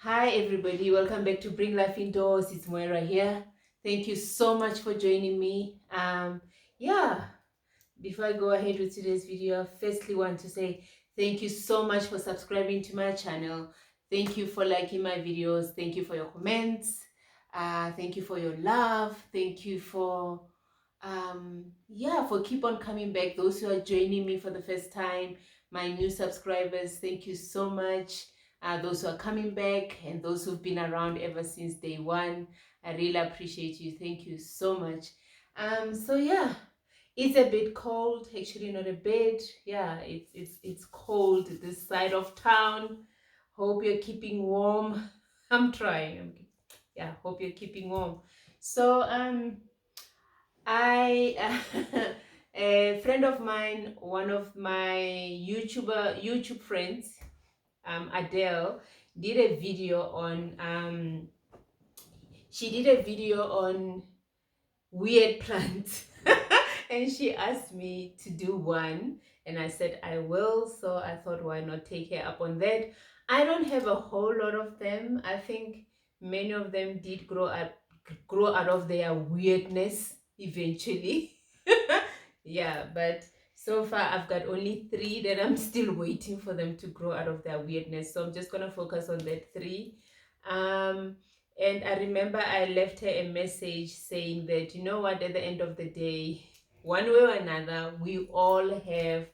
Hi everybody, welcome back to Bring Life Indoors. It's Moira here. Thank you so much for joining me. Yeah, before I go ahead with today's video, I firstly want to say thank you so much for subscribing to my channel. Thank you for liking my videos. Thank you for your comments. Thank you for your love. Thank you for for keep on coming back. Those who are joining me for the first time, my new subscribers, thank you so much. Those who are coming back and those who've been around ever since day one, I really appreciate you. Thank you so much. It's a bit cold, actually not a bit. Yeah, it's cold this side of town. Hope you're keeping warm. I'm trying. Hope you're keeping warm. So I a friend of mine, one of my YouTube friends, Adele, did a video on she did a video on weird plants. And she asked me to do one, and I said I will. So I thought, why not take her up on that? I don't have a whole lot of them. I think many of them did grow out of their weirdness eventually. Yeah, but so far I've got only three that I'm still waiting for them to grow out of their weirdness. So I'm just gonna focus on that three. um and I remember I left her a message saying that, you know what, at the end of the day, one way or another, we all have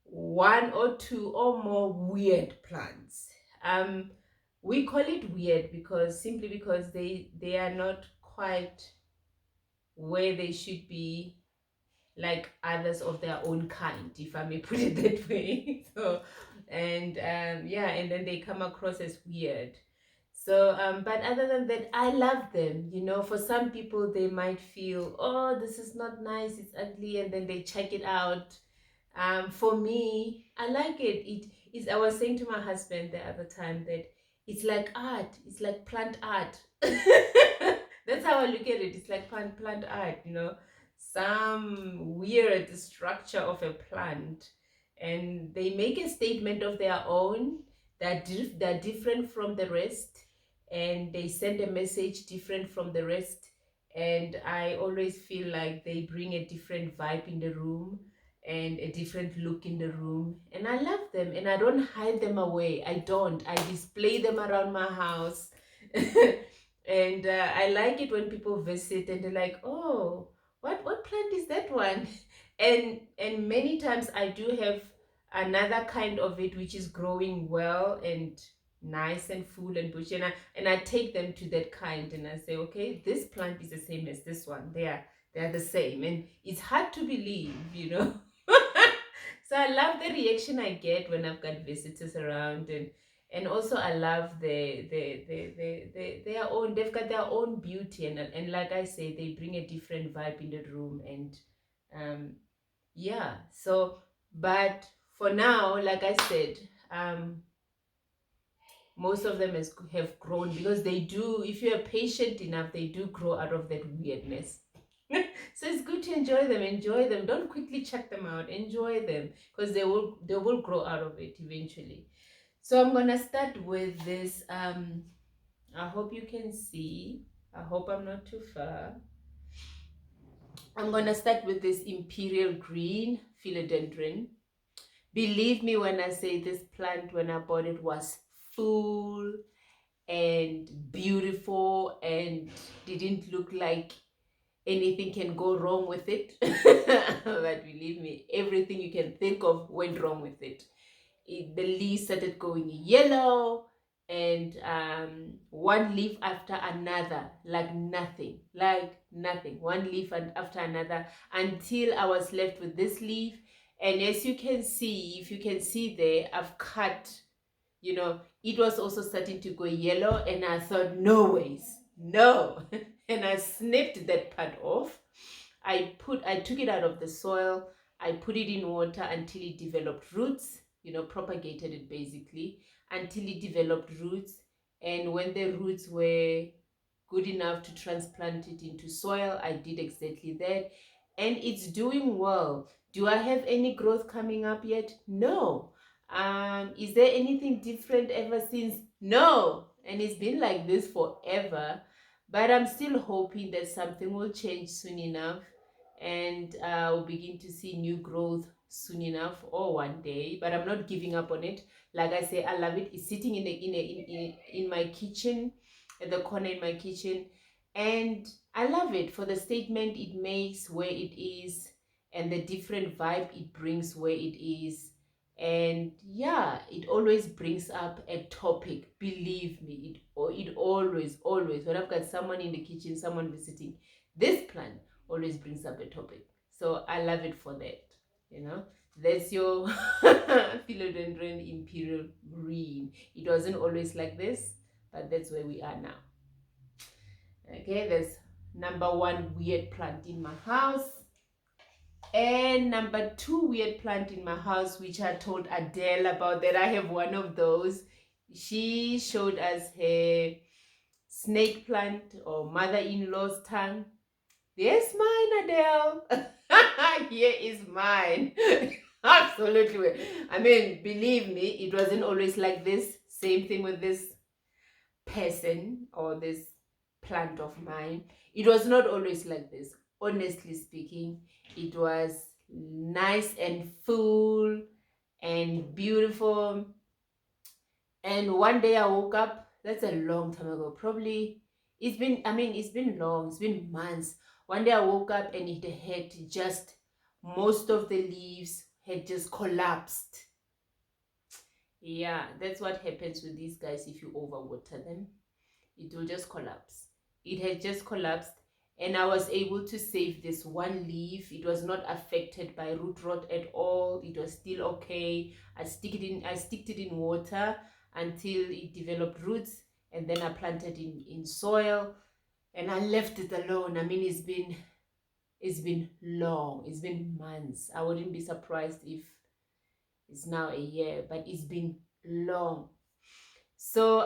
one or two or more weird plants. Um, we call it weird because simply because they are not quite where they should be, like others of their own kind, if I may put it that way. And then they come across as weird. But other than that, I love them. For some people, they might feel, oh, this is not nice, it's ugly, and then they check it out. For me, I like it. It is. I was saying to my husband the other time that it's like art. It's like plant art. That's how I look at it. It's like plant art. Some weird structure of a plant, and they make a statement of their own that different from the rest, and they send a message different from the rest. And I always feel like they bring a different vibe in the room and a different look in the room, and I love them, and I don't hide them away. I display them around my house. And I like it when people visit and they're like, oh, what plant is that one? And many times I do have another kind of it which is growing well and nice and full and bushy, and I take them to that kind, and I say, okay, this plant is the same as this one. They're the same, and it's hard to believe. So I love the reaction I get when I've got visitors around, and also I love their own. They've got their own beauty, and like I say, they bring a different vibe in the room, and um yeah. So, but for now, like I said, most of them have grown, because they do, if you're patient enough, they do grow out of that weirdness. So it's good to enjoy them, don't quickly check them out, enjoy them, because they will grow out of it eventually. So I'm gonna start with this. I hope you can see. I hope I'm not too far. I'm gonna start with this Imperial green Philodendron. Believe me when I say this plant, when I bought it, was full and beautiful and didn't look like anything can go wrong with it. But believe me, everything you can think of went wrong with it. The leaves started going yellow, and one leaf after another, like nothing, one leaf after another, until I was left with this leaf. And as you can see, if you can see there, I've cut, it was also starting to go yellow, and I thought, no ways, no. And I snipped that part off. I took it out of the soil. I put it in water until it developed roots, propagated it basically until it developed roots. And when the roots were good enough to transplant it into soil, I did exactly that. And it's doing well. Do I have any growth coming up yet? No. Is there anything different ever since? No. and it's been like this forever. But I'm still hoping that something will change soon enough, and we'll begin to see new growth soon enough, or one day. But I'm not giving up on it. Like I say, I love it. It's sitting in my kitchen, at the corner in my kitchen, and I love it for the statement it makes where it is, and the different vibe it brings where it is. And yeah, it always brings up a topic. Believe me, it always, when I've got someone in the kitchen, someone visiting, this plant always brings up a topic. So I love it for that. That's your Philodendron Imperial green. It wasn't always like this, but that's where we are now. Okay, there's number one weird plant in my house. And number two weird plant in my house, which I told Adele about, that I have one of those. She showed us her snake plant, or mother-in-law's tongue. There's mine, Adele. Here is mine. Absolutely. I mean, believe me, it wasn't always like this. Same thing with this person or this plant of mine. It was not always like this. Honestly speaking, it was nice and full and beautiful. And one day I woke up, that's a long time ago, probably. It's been long, it's been months. One day I woke up and it had just, most of the leaves had just collapsed. Yeah, that's what happens with these guys if you overwater them. It will just collapse. It had just collapsed, and I was able to save this one leaf. It was not affected by root rot at all. It was still okay. I sticked it in water until it developed roots, and then I planted in soil, and I left it alone. I mean, it's been long. It's been months. I wouldn't be surprised if it's now a year, but it's been long. So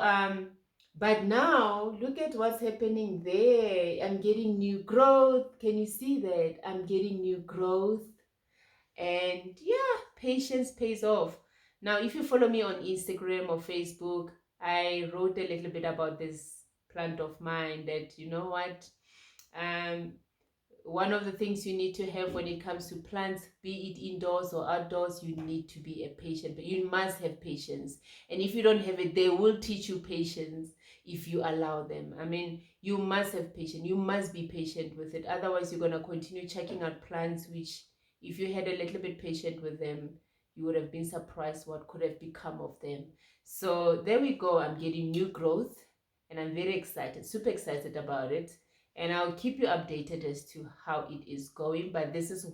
but now look at what's happening there. I'm getting new growth. Can you see that? I'm getting new growth. And yeah, patience pays off. Now, if you follow me on Instagram or Facebook, I wrote a little bit about this plant of mine, that you know what, one of the things you need to have when it comes to plants, be it indoors or outdoors, you need to be a patient. But you must have patience. And if you don't have it, they will teach you patience if you allow them. I mean, you must have patience. You must be patient with it. Otherwise, you're going to continue checking out plants, which, if you had a little bit patient with them, you would have been surprised what could have become of them. So there we go. I'm getting new growth, and I'm very excited, super excited about it. And I'll keep you updated as to how it is going. But this is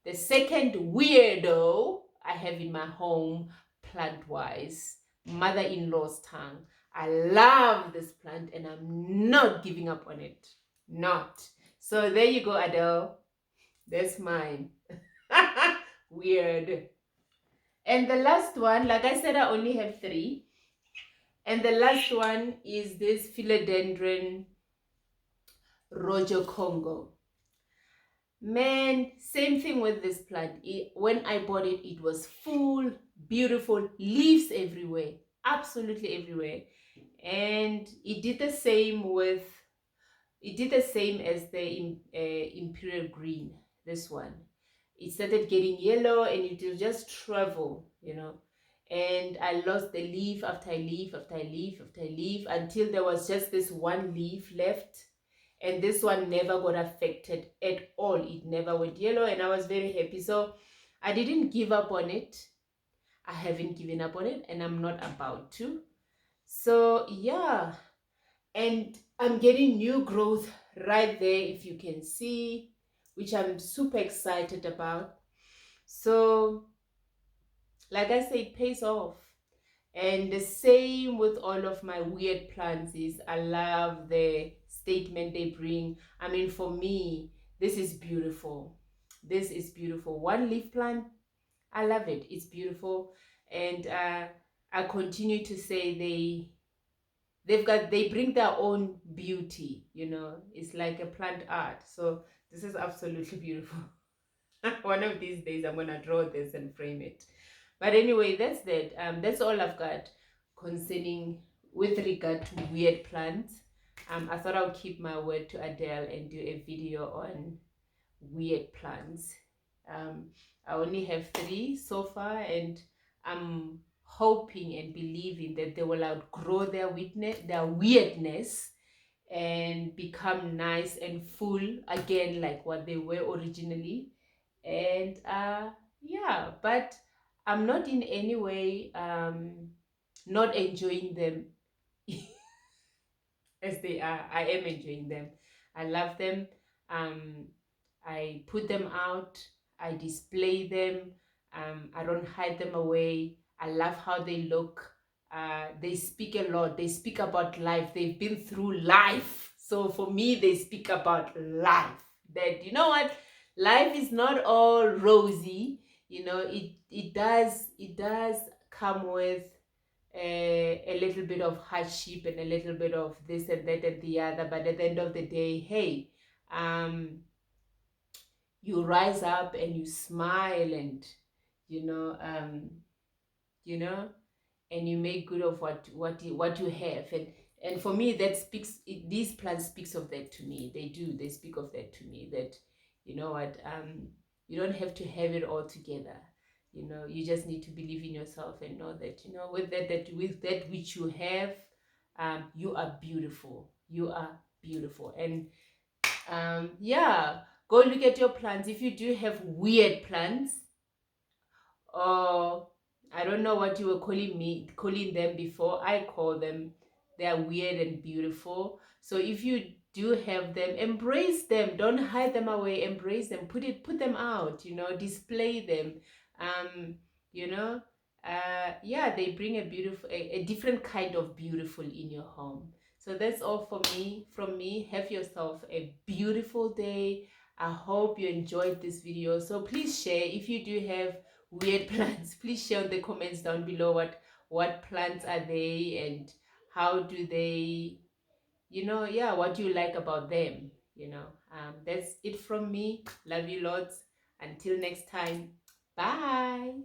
the second weirdo I have in my home, plant-wise. Mother-in-law's tongue. I love this plant, and I'm not giving up on it. Not. So there you go, Adele. That's mine. Weird. And the last one, like I said, I only have 3. And the last one is this Philodendron Rojo Congo. Man, same thing with this plant. When I bought it, it was full, beautiful, leaves everywhere, absolutely everywhere. And it did the same as the Imperial green, this one. It started getting yellow, and it will just travel, and I lost the leaf after leaf after leaf after leaf, until there was just this one leaf left. And this one never got affected at all. It never went yellow, and I was very happy. So I didn't give up on it. I haven't given up on it, and I'm not about to. So yeah, and I'm getting new growth right there, if you can see, which I'm super excited about. So like I said, it pays off. And the same with all of my weird plants is I love the statement they bring. I mean, for me, this is beautiful. This is beautiful. One leaf plant, I love it. It's beautiful. And I continue to say they bring their own beauty, It's like a plant art. So this is absolutely beautiful. One of these days I'm gonna draw this and frame it. But anyway, that's that. That's all I've got concerning with regard to weird plants. I thought I'll keep my word to Adele and do a video on weird plants. um, I only have 3 so far, and I'm hoping and believing that they will outgrow their weirdness, and become nice and full again like what they were originally. And yeah, but I'm not in any way not enjoying them as they are. I am enjoying them. I love them. um I put them out, I display them, I don't hide them away. I love how they look. They speak a lot. They speak about life. They've been through life. So for me, they speak about life. That, you know what? Life is not all rosy. You know, it does come with a little bit of hardship and a little bit of this and that and the other. But at the end of the day, hey, um, you rise up and you smile, and you know, um, you know, and you make good of what you have. And for me, that these plants speaks of that to me. They speak of that to me, that you know what, you don't have to have it all together. You know, you just need to believe in yourself and know that, you know, with that which you have, you are beautiful. You are beautiful. And yeah, go look at your plants. If you do have weird plants, or I don't know what you were calling them before. I call them, they are weird and beautiful. So if you do have them, embrace them. Don't hide them away. Embrace them. Put them out. You know, display them. Um, you know, yeah, they bring a different kind of beautiful in your home. So that's all for me. From me, have yourself a beautiful day. I hope you enjoyed this video. So please share if you do have weird plants. Please share in the comments down below what plants are they, and how do they, you know, yeah, what do you like about them, you know. That's it from me. Love you lots. Until next time, bye.